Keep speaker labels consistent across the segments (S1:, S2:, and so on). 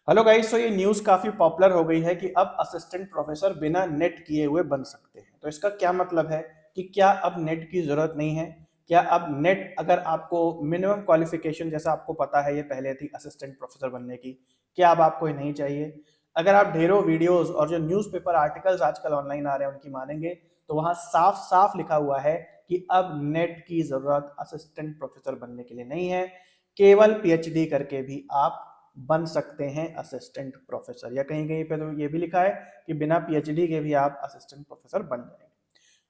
S1: Hello guys, तो ये news काफ़ी पॉपुलर हो गई है कि अब असिस्टेंट प्रोफेसर बिना नेट किए हुए बन सकते हैं। तो इसका क्या मतलब है कि क्या अब नेट की ज़रूरत नहीं है? क्या अब नेट अगर आपको मिनिमम क्वालिफिकेशन जैसा आपको पता है ये पहले थी असिस्टेंट प्रोफेसर बनने की, क्या अब आपको ये नहीं चाहिए? अगर आप ढेरों वीडियोस और जो न्यूज़पेपर आर्टिकल्स आजकल ऑनलाइन आ रहे हैं उनकी मानेंगे तो वहाँ साफ साफ लिखा हुआ है कि अब नेट की ज़रूरत असिस्टेंट प्रोफेसर बनने के लिए नहीं है। केवल पीएचडी करके भी आप बन सकते हैं असिस्टेंट प्रोफेसर, या कहीं कहीं पे तो ये भी लिखा है कि बिना पीएचडी के भी आप असिस्टेंट प्रोफेसर बन जाएंगे।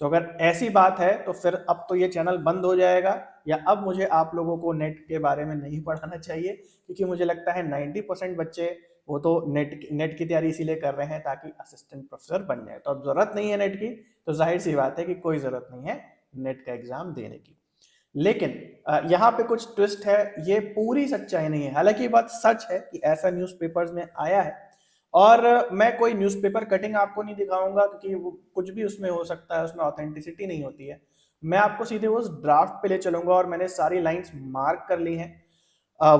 S1: तो अगर ऐसी बात है तो फिर अब तो ये चैनल बंद हो जाएगा, या अब मुझे आप लोगों को नेट के बारे में नहीं पढ़ाना चाहिए, क्योंकि मुझे लगता है 90% बच्चे वो तो नेट की तैयारी इसीलिए कर रहे हैं ताकि असिस्टेंट प्रोफेसर बन जाए। तो अब जरूरत नहीं है नेट की, तो जाहिर सी बात है कि कोई जरूरत नहीं है नेट का एग्जाम देने की। लेकिन यहाँ पे कुछ ट्विस्ट है, ये पूरी सच्चाई नहीं है। हालांकि ये बात सच है कि ऐसा न्यूज़पेपर्स में आया है, और मैं कोई न्यूज़पेपर कटिंग आपको नहीं दिखाऊंगा क्योंकि वो कुछ भी उसमें हो सकता है, उसमें ऑथेंटिसिटी नहीं होती है। मैं आपको सीधे उस ड्राफ्ट पे ले चलूंगा और मैंने सारी लाइंस मार्क कर ली हैं।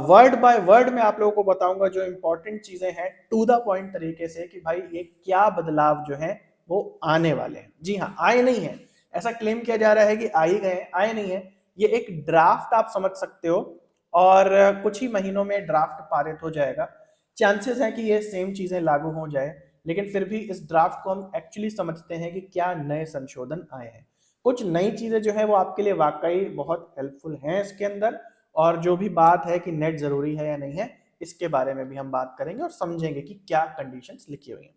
S1: वर्ड बाय वर्ड मैं आप लोगों को बताऊंगा जो इंपॉर्टेंट चीजें हैं, टू द पॉइंट तरीके से, कि भाई ये क्या बदलाव जो है वो आने वाले हैं। जी हाँ, आए नहीं है, ऐसा क्लेम किया जा रहा है कि आ ही गए, आए नहीं है। ये एक ड्राफ्ट आप समझ सकते हो, और कुछ ही महीनों में ड्राफ्ट पारित हो जाएगा। चांसेस है कि ये सेम चीजें लागू हो जाए, लेकिन फिर भी इस ड्राफ्ट को हम एक्चुअली समझते हैं कि क्या नए संशोधन आए हैं। कुछ नई चीजें जो है वो आपके लिए वाकई बहुत हेल्पफुल हैं इसके अंदर, और जो भी बात है कि नेट जरूरी है या नहीं है, इसके बारे में भी हम बात करेंगे और समझेंगे कि क्या कंडीशंस लिखी हुई हैं।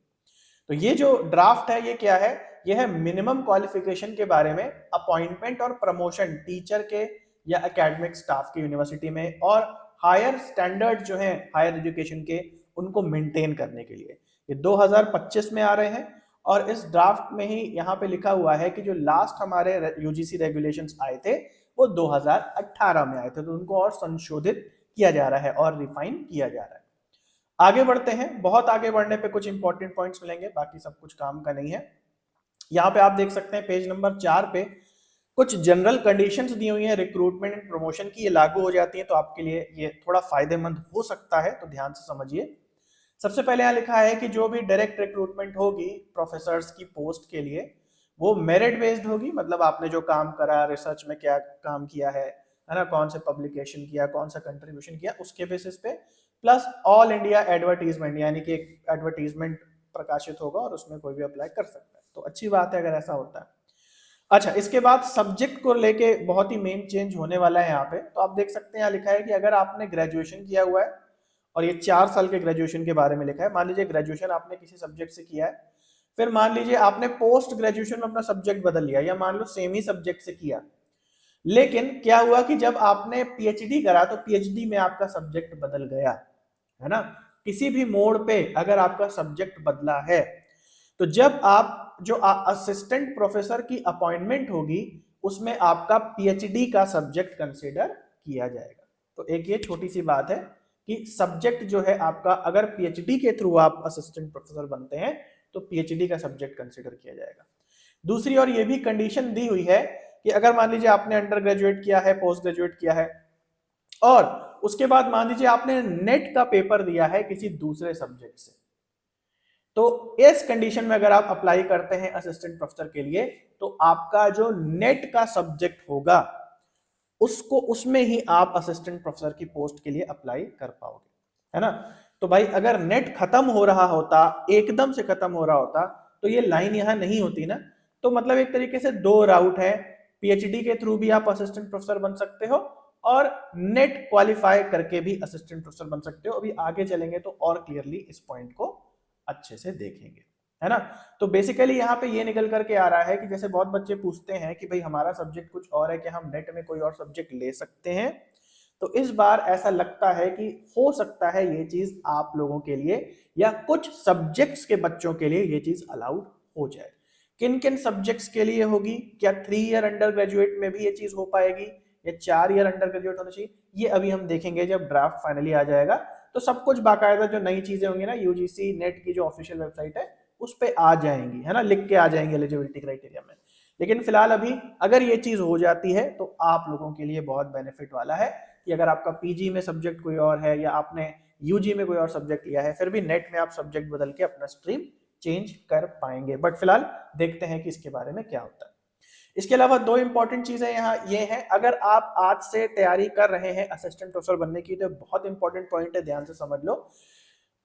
S1: तो ये जो ड्राफ्ट है ये क्या है? ये है मिनिमम क्वालिफिकेशन के बारे में, अपॉइंटमेंट और प्रमोशन टीचर के या एकेडमिक स्टाफ के यूनिवर्सिटी में, और हायर स्टैंडर्ड जो है हायर एजुकेशन के, उनको मेंटेन करने के लिए। ये 2025 में आ रहे हैं, और इस ड्राफ्ट में ही यहाँ पे लिखा हुआ है कि जो लास्ट हमारे यूजीसी रेगुलेशंस आए थे वो 2018 में आए थे, तो उनको और संशोधित किया जा रहा है और रिफाइन किया जा रहा है। आगे बढ़ते हैं, बहुत आगे बढ़ने पे कुछ इंपॉर्टेंट पॉइंट्स मिलेंगे, बाकी सब कुछ काम का नहीं है। यहाँ पे आप देख सकते हैं पेज नंबर 4 पे कुछ जनरल कंडीशंस दी हुई हैं रिक्रूटमेंट एंड प्रमोशन की, ये लागू हो जाती हैं तो आपके लिए ये थोड़ा फायदेमंद हो सकता है, तो ध्यान से समझिए। सबसे पहले यहाँ लिखा है कि जो भी डायरेक्ट रिक्रूटमेंट होगी प्रोफेसर्स की पोस्ट के लिए, वो मेरिट बेस्ड होगी। मतलब आपने जो काम करा, रिसर्च में क्या काम किया है ना, कौन से पब्लिकेशन किया, कौन सा कंट्रीब्यूशन किया, उसके बेसिस पे, प्लस ऑल इंडिया एडवर्टीजमेंट, यानी कि एक एडवर्टीजमेंट प्रकाशित होगा और उसमें कोई भी अप्लाई कर सकता है। तो अच्छी बात है अगर ऐसा होता है। अच्छा, इसके बाद सब्जेक्ट को लेके बहुत ही मेन चेंज होने वाला है यहाँ पे। तो आप देख सकते हैं यहाँ लिखा है कि अगर आपने ग्रेजुएशन किया हुआ है, और ये 4 साल के ग्रेजुएशन के बारे में लिखा है। मान लीजिए ग्रेजुएशन आपने किसी सब्जेक्ट से किया है, फिर मान लीजिए आपने पोस्ट ग्रेजुएशन में अपना सब्जेक्ट बदल लिया, या मान लो सेम ही सब्जेक्ट से किया, लेकिन क्या हुआ कि जब आपने पीएचडी करा तो पीएचडी में आपका सब्जेक्ट बदल गया, है ना। किसी भी मोड़ पे अगर आपका सब्जेक्ट बदला है, तो जब आप जो असिस्टेंट प्रोफेसर की अपॉइंटमेंट होगी उसमें आपका पीएचडी का सब्जेक्ट कंसीडर किया जाएगा। तो एक ये छोटी सी बात है कि सब्जेक्ट जो है आपका, अगर पीएचडी के थ्रू आप असिस्टेंट प्रोफेसर बनते हैं तो पीएचडी का सब्जेक्ट कंसीडर किया जाएगा। दूसरी और ये भी कंडीशन दी हुई है कि अगर मान लीजिए आपने अंडर ग्रेजुएट किया है, पोस्ट ग्रेजुएट किया है, और उसके बाद मान लीजिए आपने नेट का पेपर दिया है किसी दूसरे सब्जेक्ट से, तो इस कंडीशन में अगर आप अप्लाई करते हैं असिस्टेंट प्रोफेसर के लिए, तो आपका जो नेट का सब्जेक्ट होगा उसको, उसमें ही आप असिस्टेंट प्रोफेसर की पोस्ट के लिए अप्लाई कर पाओगे, है ना। तो भाई अगर नेट खत्म हो रहा होता, एकदम से खत्म हो रहा होता, तो ये लाइन यहां नहीं होती ना। तो मतलब एक तरीके से दो राउट है, पीएचडी के थ्रू भी आप असिस्टेंट प्रोफेसर बन सकते हो, और नेट क्वालिफाई करके भी असिस्टेंट प्रोफेसर बन सकते हो। अभी आगे चलेंगे तो और क्लियरली इस पॉइंट को अच्छे से देखेंगे, है ना। तो बेसिकली यहाँ पे ये निकल करके आ रहा है कि जैसे बहुत बच्चे पूछते हैं कि भाई हमारा सब्जेक्ट कुछ और है, क्या हम नेट में कोई और सब्जेक्ट ले सकते हैं? तो इस बार ऐसा लगता है कि हो सकता है ये चीज आप लोगों के लिए या कुछ सब्जेक्ट्स के बच्चों के लिए ये चीज अलाउड हो जाए। किन किन सब्जेक्ट्स के लिए होगी? क्या 3 ईयर अंडर ग्रेजुएट में भी ये चीज हो पाएगी, या 4 ईयर अंडर ग्रेजुएट होना चाहिए? ये अभी हम देखेंगे जब ड्राफ्ट फाइनली आ जाएगा, तो सब कुछ बाकायदा जो नई चीजें होंगी ना, यूजीसी नेट की जो ऑफिशियल वेबसाइट है उस पे आ जाएंगी, है ना, लिख के आ जाएंगे एलिजिबिलिटी क्राइटेरिया में। लेकिन फिलहाल अभी अगर ये चीज हो जाती है तो आप लोगों के लिए बहुत बेनिफिट वाला है, कि अगर आपका पीजी में सब्जेक्ट कोई और है या आपने यूजी में कोई और सब्जेक्ट लिया है, फिर भी नेट में आप सब्जेक्ट बदल के अपना स्ट्रीम चेंज कर पाएंगे। बट फिलहाल देखते हैं कि इसके बारे में क्या होता है। इसके अलावा दो इंपॉर्टेंट चीजें यहाँ ये हैं, अगर आप आज से तैयारी कर रहे हैं असिस्टेंट प्रोफेसर बनने की तो बहुत इंपॉर्टेंट पॉइंट है, ध्यान से समझ लो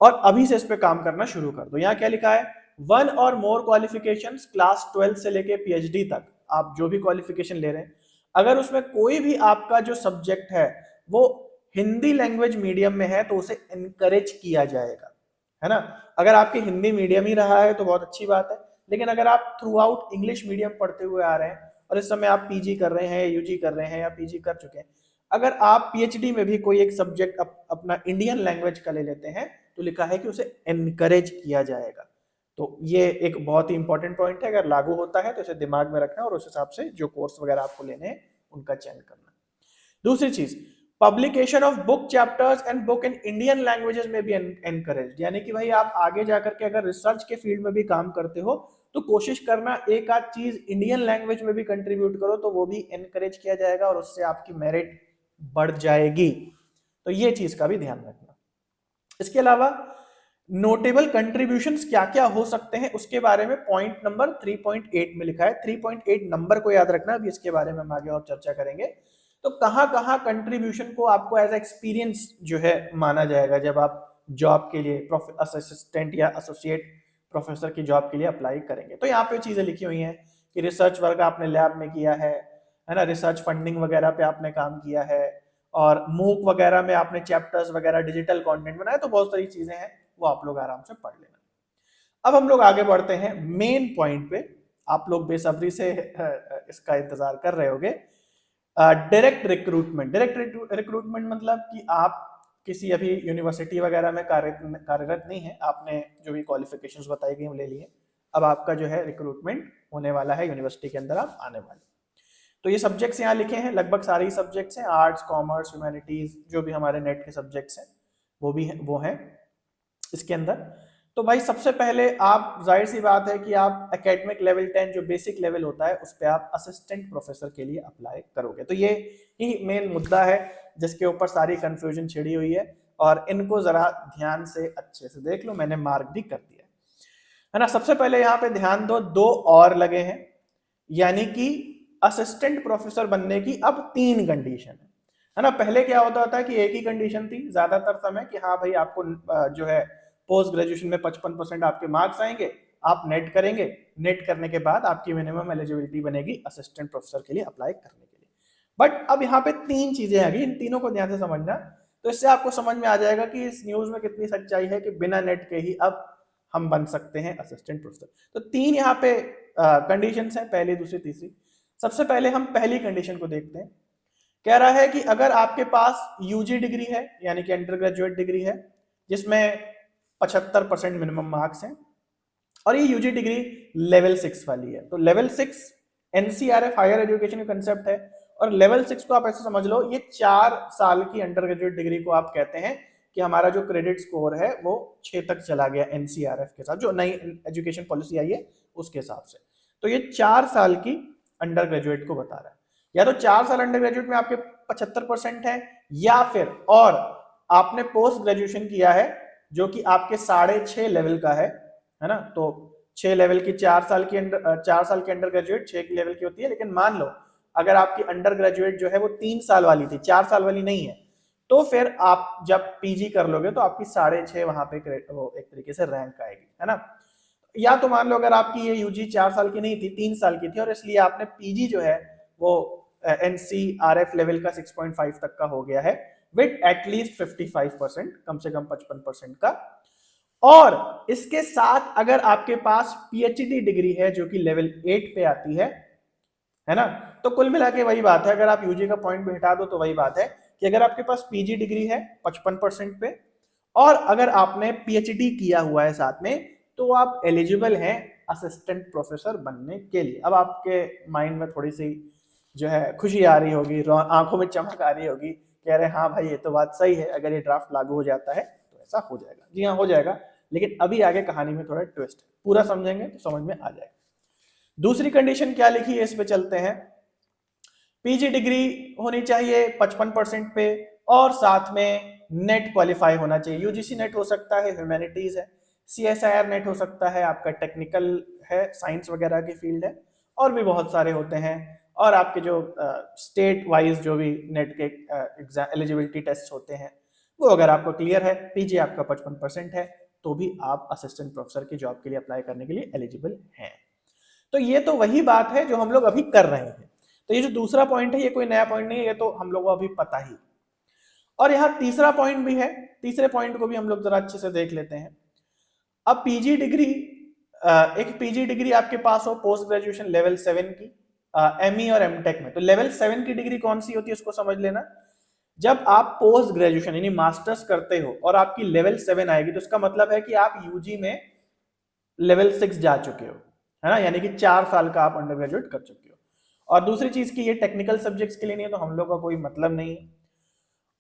S1: और अभी से इस पे काम करना शुरू कर दो। यहाँ क्या लिखा है, 1 और मोर क्वालिफिकेशंस क्लास 12 से लेके पीएचडी तक आप जो भी क्वालिफिकेशन ले रहे हैं, अगर उसमें कोई भी आपका जो सब्जेक्ट है वो हिंदी लैंग्वेज मीडियम में है तो उसे एनकरेज किया जाएगा, है ना। अगर आपके हिंदी मीडियम ही रहा है तो बहुत अच्छी बात है, लेकिन अगर आप थ्रू आउट इंग्लिश मीडियम पढ़ते हुए आ रहे हैं और इस समय आप पीजी कर रहे हैं, यूजी कर रहे हैं या पीजी कर चुके हैं, अगर आप पीएचडी में भी कोई एक सब्जेक्ट अपना इंडियन लैंग्वेज का ले लेते हैं तो लिखा है कि उसे एनकरेज किया जाएगा। तो ये एक बहुत ही इंपॉर्टेंट पॉइंट है, अगर लागू होता है तो इसे दिमाग में रखना और उस हिसाब से जो कोर्स वगैरह आपको लेने हैं उनका चयन करना। दूसरी चीज, publication of book chapters and book in Indian languages में भी एनकरेज, यानी कि भाई आप आगे जाकर के अगर रिसर्च के फील्ड में भी काम करते हो तो कोशिश करना एक आध चीज इंडियन लैंग्वेज में भी कंट्रीब्यूट करो, तो वो भी एनकरेज किया जाएगा और उससे आपकी मेरिट बढ़ जाएगी। तो ये चीज का भी ध्यान रखना। इसके अलावा नोटेबल कंट्रीब्यूशंस क्या क्या हो सकते हैं उसके बारे में पॉइंट नंबर 3.8 में लिखा है। 3.8 नंबर को याद रखना, अभी इसके बारे में हम आगे और चर्चा करेंगे। तो कहां कहां कंट्रीब्यूशन को आपको एज एक्सपीरियंस जो है माना जाएगा जब आप जॉब के लिए असिस्टेंट या एसोसिएट प्रोफेसर की जॉब के लिए अप्लाई करेंगे। तो यहाँ पे चीजें लिखी हुई हैं कि रिसर्च वर्क आपने लैब में किया है ना, रिसर्च फंडिंग वगैरह पे आपने काम किया है और मूक वगैरह में आपने चैप्टर्स वगैरह डिजिटल कंटेंट बनाए, तो बहुत सारी चीजें हैं वो आप लोग आराम से पढ़ लेना। अब हम लोग आगे बढ़ते हैं मेन पॉइंट पे, आप लोग बेसब्री से इसका इंतजार कर रहे होगे। Direct recruitment. डायरेक्ट रिक्रूटमेंट मतलब कि आप किसी अभी यूनिवर्सिटी वगैरह में कार्यरत नहीं है, आपने जो भी क्वालिफिकेशंस बताई गई ले लिए, अब आपका जो है रिक्रूटमेंट होने वाला है, यूनिवर्सिटी के अंदर आप आने वाले। तो ये सब्जेक्ट्स यहाँ लिखे हैं, लगभग सारे ही सब्जेक्ट्स हैं, आर्ट्स कॉमर्स ह्यूमैनिटीज जो भी हमारे नेट के सब्जेक्ट्स हैं वो हैं इसके अंदर। तो भाई सबसे पहले आप, जाहिर सी बात है कि आप एकेडमिक लेवल 10 जो बेसिक लेवल होता है उस पर आप असिस्टेंट प्रोफेसर के लिए अप्लाई करोगे। तो ये ही मेन मुद्दा है जिसके ऊपर सारी कंफ्यूजन छिड़ी हुई है और इनको जरा ध्यान से अच्छे से देख लो, मैंने मार्क भी कर दिया है ना। सबसे पहले यहाँ पे ध्यान दो, 2 और लगे हैं, यानी कि असिस्टेंट प्रोफेसर बनने की अब 3 कंडीशन है ना। पहले क्या होता था कि एक ही कंडीशन थी ज्यादातर समय कि हाँ भाई आपको जो है पोस्ट ग्रेजुएशन में 55% आपके मार्क्स आएंगे, आप नेट करेंगे, नेट करने के बाद आपकी मिनिमम एलिजिबिलिटी बनेगी असिस्टेंट प्रोफेसर के लिए अप्लाई करने के लिए। बट अब यहाँ पे 3 चीजें आ गई, इन तीनों को ध्यान से समझना, तो इससे आपको समझ में आ जाएगा कि इस न्यूज में कितनी सच्चाई है कि बिना नेट के ही अब हम बन सकते हैं असिस्टेंट प्रोफेसर। तो 3 यहाँ पे कंडीशंस हैं, पहली दूसरी तीसरी। सबसे पहले हम पहली कंडीशन को देखते हैं। कह रहा है कि अगर आपके पास यूजी डिग्री है यानी कि अंडर ग्रेजुएट डिग्री है जिसमें 75% मिनिमम मार्क्स हैं और ये यूजी डिग्री लेवल 6 वाली है, तो लेवल 6 एनसीआरएफ हायर एजुकेशन का कंसेप्ट है और लेवल 6 को आप ऐसे समझ लो ये 4 साल की अंडर ग्रेजुएट डिग्री को आप कहते हैं कि हमारा जो क्रेडिट स्कोर है वो 6 तक चला गया एनसीआरएफ के साथ, जो नई एजुकेशन पॉलिसी आई है उसके हिसाब से। तो ये 4 साल की अंडर ग्रेजुएट को बता रहा है, या तो 4 साल अंडर ग्रेजुएट में आपके 75% है, या फिर और आपने पोस्ट ग्रेजुएशन किया है जो कि आपके 6.5 लेवल का है ना। तो 6 लेवल की 4 साल की अंडर ग्रेजुएट 6 की लेवल की होती है, लेकिन मान लो अगर आपकी अंडर ग्रेजुएट जो है वो 3 साल वाली थी, 4 साल वाली नहीं है, तो फिर आप जब पीजी कर लोगे तो आपकी 6.5 वहां पे वो एक तरीके से रैंक आएगी, है ना। या तो मान लो अगर आपकी ये यूजी 4 साल की नहीं थी, 3 साल की थी और इसलिए आपने पीजी जो है वो एनसीआरएफ लेवल का 6.5 तक का हो गया है विद एटलीस्ट 55%, कम से कम 55% का। और इसके साथ अगर आपके पास पीएचडी डिग्री है जो कि लेवल 8 पे आती है ना, तो कुल मिला के वही बात है, अगर आप यूजी का पॉइंट भी हटा दो तो वही बात है कि अगर आपके पास पीजी डिग्री है 55% पे और अगर आपने पीएचडी किया हुआ है साथ में, तो आप एलिजिबल हैं असिस्टेंट प्रोफेसर बनने के लिए। अब आपके माइंड में थोड़ी सी जो है खुशी आ रही होगी, आंखों में चमक आ रही होगी, कह रहे हाँ भाई ये तो बात सही है, अगर ये ड्राफ्ट लागू हो जाता है तो ऐसा हो जाएगा। जी हाँ हो जाएगा, लेकिन अभी आगे कहानी में थोड़ा ट्विस्ट है, पूरा समझेंगे तो समझ में आ जाएगा। दूसरी कंडीशन क्या लिखी है इस पे चलते हैं। पीजी डिग्री होनी चाहिए 55% पे, और साथ में नेट क्वालिफाई होना चाहिए। यूजीसी नेट हो सकता है, ह्यूमैनिटीज है, सीएसआईआर नेट हो सकता है, आपका टेक्निकल है, साइंस वगैरह की फील्ड है, और भी बहुत सारे होते हैं। और आपके जो स्टेट वाइज जो भी नेट के एग्जाम एलिजिबिलिटी टेस्ट होते हैं, वो अगर आपको क्लियर है, पीजी आपका 55% है, तो भी आप असिस्टेंट प्रोफेसर की जॉब के लिए अप्लाई करने के लिए एलिजिबल हैं। तो ये तो वही बात है जो हम लोग अभी कर रहे हैं। तो ये जो दूसरा पॉइंट है, ये कोई नया पॉइंट नहीं है, ये तो हम लोगों को अभी पता ही। और यहाँ तीसरा पॉइंट भी है, तीसरे पॉइंट को भी हम लोग जरा अच्छे से देख लेते हैं। अब पीजी डिग्री, एक पीजी डिग्री आपके पास हो पोस्ट ग्रेजुएशन लेवल 7 की, एमई और एमटेक में। तो लेवल 7 की डिग्री कौन सी होती है उसको समझ लेना। जब आप पोस्ट ग्रेजुएशन यानी मास्टर्स करते हो और आपकी लेवल 7 आएगी, तो इसका मतलब है कि आप यूजी में लेवल 6 जा चुके हो, है ना, यानी कि 4 साल का आप अंडर ग्रेजुएट कर चुके हो। और दूसरी चीज की ये टेक्निकल सब्जेक्ट्स के लिए नहीं है, तो हम लोग का कोई मतलब नहीं है।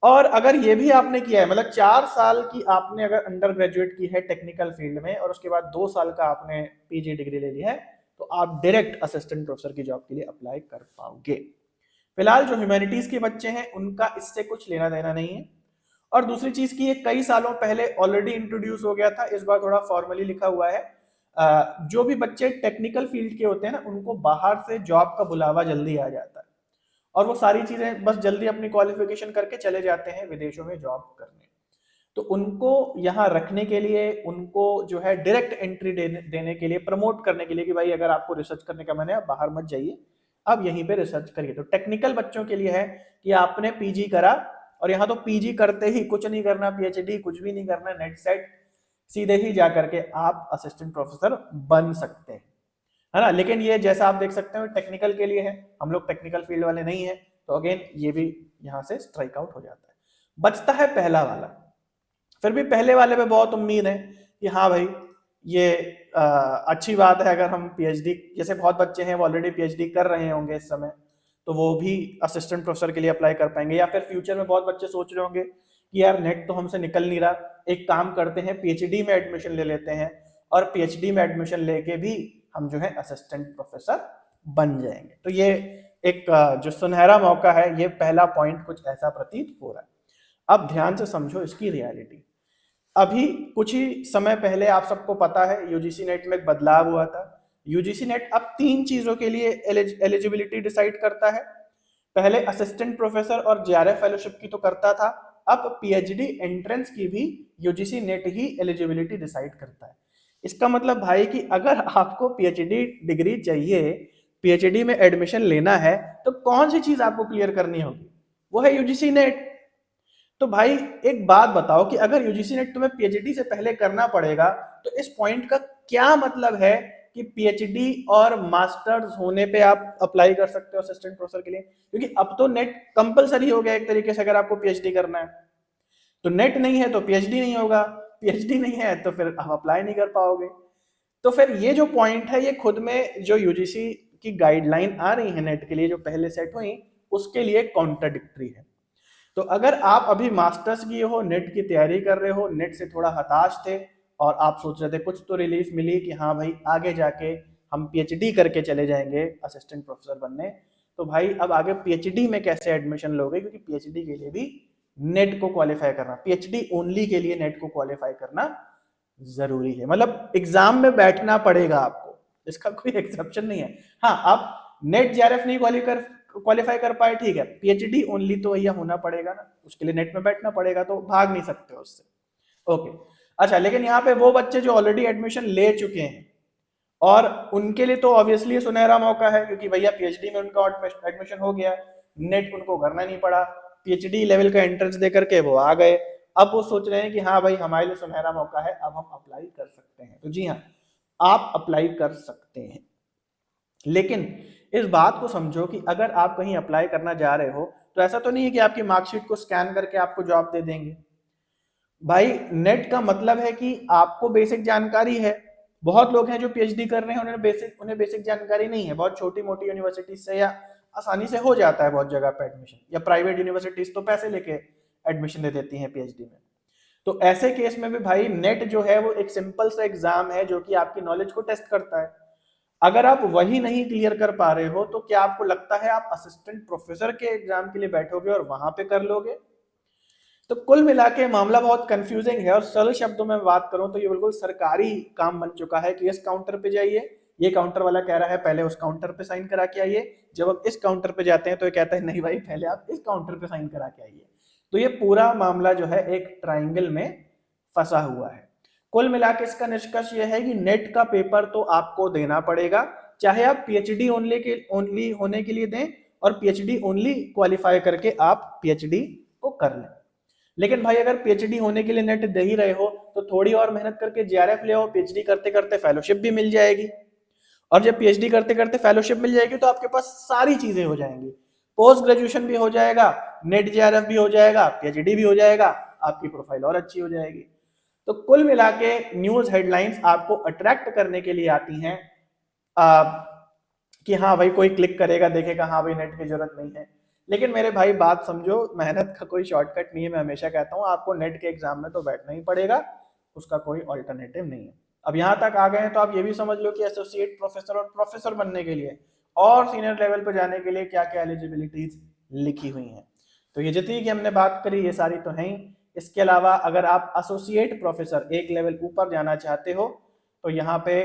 S1: और अगर ये भी आपने किया है, मतलब 4 साल की आपने अगर अंडर ग्रेजुएट की है टेक्निकल फील्ड में, और उसके बाद 2 साल का आपने पीजी डिग्री ले ली है, तो आप डायरेक्ट असिस्टेंट प्रोफेसर की जॉब के लिए अप्लाई कर पाओगे। फिलहाल जो ह्यूमैनिटीज के बच्चे हैं उनका इससे कुछ लेना देना नहीं है। और दूसरी चीज की, ये कई सालों पहले ऑलरेडी इंट्रोड्यूस हो गया था, इस बार थोड़ा फॉर्मली लिखा हुआ है। जो भी बच्चे टेक्निकल फील्ड के होते हैं ना, उनको बाहर से जॉब का बुलावा जल्दी आ जाता है, और वो सारी चीजें बस जल्दी अपनी क्वालिफिकेशन करके चले जाते हैं विदेशों में जॉब करने। तो उनको यहाँ रखने के लिए, उनको जो है डायरेक्ट एंट्री देने के लिए, प्रमोट करने के लिए कि भाई अगर आपको रिसर्च करने का मन है आप बाहर मत जाइए, आप यहीं पे रिसर्च करिए। तो टेक्निकल बच्चों के लिए है कि आपने पीजी करा, और यहाँ तो पीजी करते ही कुछ नहीं करना, पीएचडी कुछ भी नहीं करना, नेट सेट सीधे ही जा करके आप असिस्टेंट प्रोफेसर बन सकते हैं, है ना। लेकिन ये जैसा आप देख सकते हो टेक्निकल के लिए है, हम लोग टेक्निकल फील्ड वाले नहीं है, तो अगेन ये भी यहाँ से स्ट्राइक आउट हो जाता है। बचता है पहला वाला। फिर भी पहले वाले पे बहुत उम्मीद है कि हाँ भाई ये अच्छी बात है, अगर हम पीएचडी, जैसे बहुत बच्चे हैं वो ऑलरेडी पीएचडी कर रहे होंगे इस समय, तो वो भी असिस्टेंट प्रोफेसर के लिए अप्लाई कर पाएंगे। या फिर फ्यूचर में बहुत बच्चे सोच रहे होंगे कि यार नेट तो हमसे निकल नहीं रहा, एक काम करते हैं पीएचडी में एडमिशन ले लेते हैं, और पीएचडी में एडमिशन लेके भी हम जो है असिस्टेंट प्रोफेसर बन जाएंगे। तो ये एक जो सुनहरा मौका है, ये पहला पॉइंट कुछ ऐसा प्रतीत हो रहा है। अब ध्यान से समझो इसकी रियलिटी। अभी कुछ ही समय पहले आप सबको पता है यूजीसी नेट में एक बदलाव हुआ था। यूजीसी नेट अब 3 चीजों के लिए एलिजिबिलिटी डिसाइड करता है। पहले असिस्टेंट प्रोफेसर और जेआरएफ फेलोशिप की तो करता था, अब पीएचडी एंट्रेंस की भी यूजीसी नेट ही एलिजिबिलिटी डिसाइड करता है। इसका मतलब भाई कि अगर आपको पीएचडी डिग्री चाहिए, पीएचडी में एडमिशन लेना है, तो कौन सी चीज आपको क्लियर करनी होगी? वो है यूजीसी नेट। तो भाई एक बात बताओ कि अगर यूजीसी नेट तुम्हें पीएचडी से पहले करना पड़ेगा, तो इस पॉइंट का क्या मतलब है कि पीएचडी और मास्टर्स होने पे आप अप्लाई कर सकते हो असिस्टेंट प्रोफेसर के लिए? क्योंकि अब तो नेट कंपलसरी हो गया एक तरीके से, अगर आपको पीएचडी करना है। तो नेट नहीं है तो पीएचडी नहीं होगा, पीएचडी नहीं है तो फिर आप अप्लाई नहीं कर पाओगे। तो फिर ये जो पॉइंट है, ये खुद में जो यूजीसी की गाइडलाइन आ रही है नेट के लिए जो पहले सेट हुई, उसके लिए कॉन्ट्राडिक्टरी है। तो अगर आप अभी मास्टर्स किए हो, नेट की तैयारी कर रहे हो, नेट से थोड़ा हताश थे और आप सोच रहे थे कुछ तो रिलीफ मिली कि हाँ भाई आगे जाके हम पीएचडी करके चले जाएंगे असिस्टेंट प्रोफेसर बनने, तो भाई अब आगे पीएचडी में कैसे एडमिशन लोगे? क्योंकि पीएचडी के लिए भी नेट को क्वालिफाई करना, पीएचडी ओनली के लिए नेट को क्वालिफाई करना जरूरी है। मतलब एग्जाम में बैठना पड़ेगा आपको, इसका कोई एक्सेप्शन नहीं है। हाँ, आप नेट जेआरएफ नहीं क्वालिफाई कर पाए, ठीक है, पीएचडी ओनली तो भैया होना पड़ेगा ना, उसके लिए नेट में बैठना पड़ेगा, तो भाग नहीं सकते हो उससे। ओके, अच्छा, लेकिन यहाँ पे वो बच्चे जो ऑलरेडी एडमिशन ले चुके हैं, और उनके लिए तो ऑब्वियसली सुनहरा मौका है, क्योंकि भैया पीएचडी में उनका एडमिशन हो गया, नेट उनको करना नहीं पड़ा, पीएचडी लेवल का एंट्रेंस दे करके वो आ गए। अब वो सोच रहे हैं कि हाँ भाई हमारे लिए सुनहरा मौका है, अब हम अप्लाई कर सकते हैं। तो जी हाँ, आप अप्लाई कर सकते हैं, लेकिन इस बात को समझो कि अगर आप कहीं अप्लाई करना जा रहे हो, तो ऐसा तो नहीं है कि आपकी मार्कशीट को स्कैन करके आपको जॉब दे देंगे। भाई नेट का मतलब है कि आपको बेसिक जानकारी है। बहुत लोग हैं जो पीएचडी कर रहे हैं, उन्हें बेसिक जानकारी नहीं है, बहुत छोटी मोटी यूनिवर्सिटी से या आसानी से हो जाता है बहुत जगह पे एडमिशन, या प्राइवेट यूनिवर्सिटीज तो पैसे लेके एडमिशन दे देती हैं पीएचडी में। तो ऐसे केस में भी भाई नेट जो है वो एक सिंपल सा एग्जाम है जो कि आपकी नॉलेज को टेस्ट करता है। अगर आप वही नहीं क्लियर कर पा रहे हो तो क्या आपको लगता है आप असिस्टेंट प्रोफेसर के एग्जाम के लिए बैठोगे और वहां पे कर लोगे? तो कुल मिला के मामला बहुत कंफ्यूजिंग है, और सरल शब्दों में बात करूं तो ये बिल्कुल सरकारी काम बन चुका है कि इस काउंटर पे जाइए, ये काउंटर वाला कह रहा है पहले उस काउंटर पे साइन करा के आइए, जब आप इस काउंटर पे जाते हैं तो ये कहता है नहीं भाई पहले आप इस काउंटर पे साइन करा के आइए। तो ये पूरा मामला जो है एक ट्राइंगल में फंसा हुआ है। कुल मिला के इसका निष्कर्ष ये है कि नेट का पेपर तो आपको देना पड़ेगा, चाहे आप पीएचडी ओनली होने के लिए दें और पीएचडी ओनली क्वालिफाई करके आप पीएचडी को कर लें। लेकिन भाई अगर पीएचडी होने के लिए नेट दे ही रहे हो तो थोड़ी और मेहनत करके जेआरएफ ले आओ, पीएचडी करते करते फेलोशिप भी मिल जाएगी, और जब पीएचडी करते करते फेलोशिप मिल जाएगी तो आपके पास सारी चीजें हो जाएंगी, पोस्ट ग्रेजुएशन भी हो जाएगा, नेट जेआरएफ भी हो जाएगा, पीएचडी भी हो जाएगा, आपकी प्रोफाइल और अच्छी हो जाएगी। तो कुल मिला के न्यूज हेडलाइंस आपको अट्रैक्ट करने के लिए आती हैं कि हाँ भाई कोई क्लिक करेगा, देखेगा हाँ भाई नेट की जरूरत नहीं है। लेकिन मेरे भाई बात समझो, मेहनत का कोई शॉर्टकट नहीं है। मैं हमेशा कहता हूँ आपको नेट के एग्जाम में तो बैठना ही पड़ेगा, उसका कोई ऑल्टरनेटिव नहीं है। अब यहाँ तक आ गए हैं तो आप ये भी समझ लो कि एसोसिएट प्रोफेसर और प्रोफेसर बनने के लिए और सीनियर लेवल पर जाने के लिए क्या क्या एलिजिबिलिटीज लिखी हुई हैं। तो ये जितनी की हमने बात करी ये सारी तो है ही। इसके अलावा अगर आप एसोसिएट प्रोफेसर एक लेवल ऊपर जाना चाहते हो तो यहाँ पे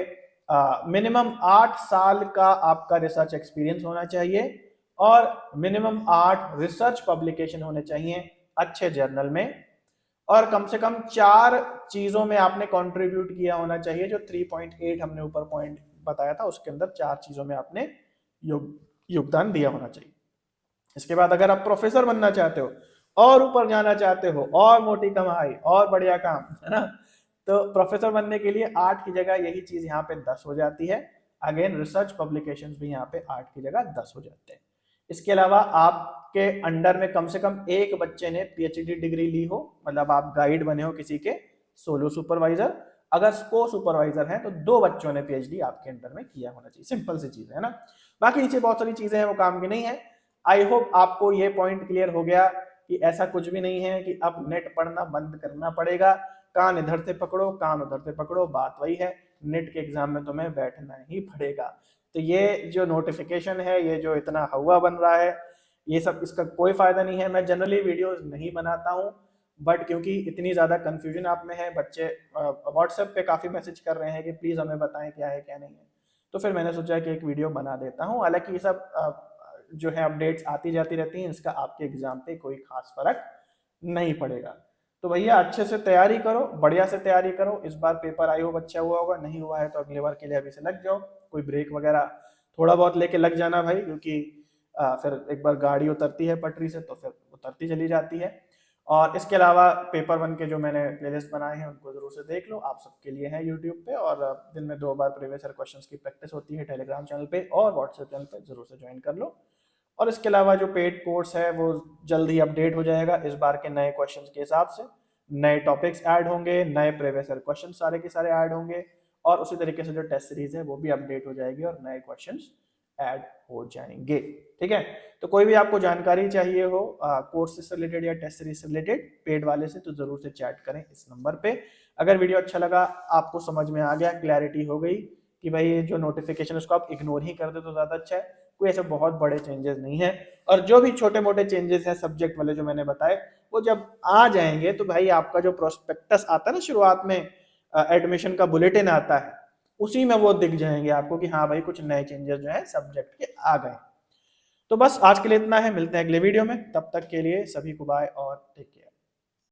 S1: मिनिमम 8 साल का आपका रिसर्च एक्सपीरियंस होना चाहिए और मिनिमम 8 रिसर्च पब्लिकेशन होने चाहिए अच्छे जर्नल में, और कम से कम 4 चीजों में आपने कंट्रीब्यूट किया होना चाहिए। जो 3.8 हमने ऊपर पॉइंट बताया था उसके अंदर 4 चीजों में आपने योगदान दिया होना चाहिए। इसके बाद अगर आप प्रोफेसर बनना चाहते हो और ऊपर जाना चाहते हो और मोटी कमाई और बढ़िया काम, है ना, तो प्रोफेसर बनने के लिए 8 की जगह यही चीज यहाँ पे 10 हो जाती है। अगेन रिसर्च पब्लिकेशंस भी यहाँ पे 8 की जगह 10 हो जाते हैं। इसके अलावा आपके अंडर में कम से कम एक बच्चे ने पीएचडी डिग्री ली हो, मतलब आप गाइड बने हो किसी के, सोलो सुपरवाइजर। अगर को सुपरवाइजर है तो 2 बच्चों ने पीएचडी आपके अंडर में किया होना चाहिए। सिंपल सी चीज है ना, बाकी नीचे बहुत सारी चीजें हैं वो काम की नहीं है। आई होप आपको ये पॉइंट क्लियर हो गया कि ऐसा कुछ भी नहीं है कि अब नेट पढ़ना बंद करना पड़ेगा, कान इधर से पकड़ो कान उधर से पकड़ो, बात वही है, नेट के एग्जाम में तुम्हें बैठना ही पड़ेगा। तो ये जो नोटिफिकेशन है, ये जो इतना हवा बन रहा है, ये सब इसका कोई फायदा नहीं है। मैं जनरली वीडियोस नहीं बनाता हूँ, बट क्योंकि इतनी ज़्यादा कंफ्यूजन आप में है, बच्चे व्हाट्सएप पे काफ़ी मैसेज कर रहे हैं कि प्लीज़ हमें बताएं क्या है क्या नहीं है, तो फिर मैंने सोचा कि एक वीडियो बना देता हूँ। हालांकि ये सब जो है अपडेट्स आती जाती रहती हैं, इसका आपके एग्जाम पे कोई खास फर्क नहीं पड़ेगा। तो भैया अच्छे से तैयारी करो, बढ़िया से तैयारी करो। इस बार पेपर आई हो अच्छा हुआ होगा, नहीं हुआ है तो अगले बार के लिए अभी से लग जाओ। कोई ब्रेक वगैरह थोड़ा बहुत लेके लग जाना भाई, क्योंकि फिर एक बार गाड़ी उतरती है पटरी से तो फिर उतरती चली जाती है। और इसके अलावा पेपर 1 के जो मैंने प्लेलिस्ट बनाए हैं उनको जरूर से देख लो, आप सबके लिए है यूट्यूब पे, और दिन में 2 बार प्रीवियस ईयर क्वेश्चंस की प्रैक्टिस होती है टेलीग्राम चैनल पे और व्हाट्सएप चैनल पे, जरूर से ज्वाइन कर लो। और इसके अलावा जो पेड कोर्स है वो जल्द ही अपडेट हो जाएगा। इस बार के नए क्वेश्चंस के हिसाब से नए टॉपिक्स ऐड होंगे, नए प्रीवियस ईयर क्वेश्चन सारे के सारे ऐड होंगे, और उसी तरीके से जो टेस्ट सीरीज है वो भी अपडेट हो जाएगी और नए क्वेश्चंस ऐड हो जाएंगे। ठीक है, तो कोई भी आपको जानकारी चाहिए हो कोर्स से रिलेटेड या टेस्ट सीरीज से रिलेटेड पेड वाले से, तो जरूर से चैट करें इस नंबर पे। अगर वीडियो अच्छा लगा, आपको समझ में आ गया, क्लैरिटी हो गई कि भाई ये जो नोटिफिकेशन उसको आप इग्नोर ही कर दे तो ज्यादा अच्छा है, कोई ऐसे बहुत बड़े चेंजेस नहीं है। और जो भी छोटे मोटे चेंजेस हैं सब्जेक्ट वाले जो मैंने बताए, वो जब आ जाएंगे तो भाई आपका जो प्रोस्पेक्टस आता है ना शुरुआत में, एडमिशन का बुलेटिन आता है, उसी में वो दिख जाएंगे आपको कि हाँ भाई कुछ नए चेंजेस जो है सब्जेक्ट के आ गए। तो बस आज के लिए इतना है, मिलते हैं अगले वीडियो में, तब तक के लिए सभी को बाय और टेक केयर।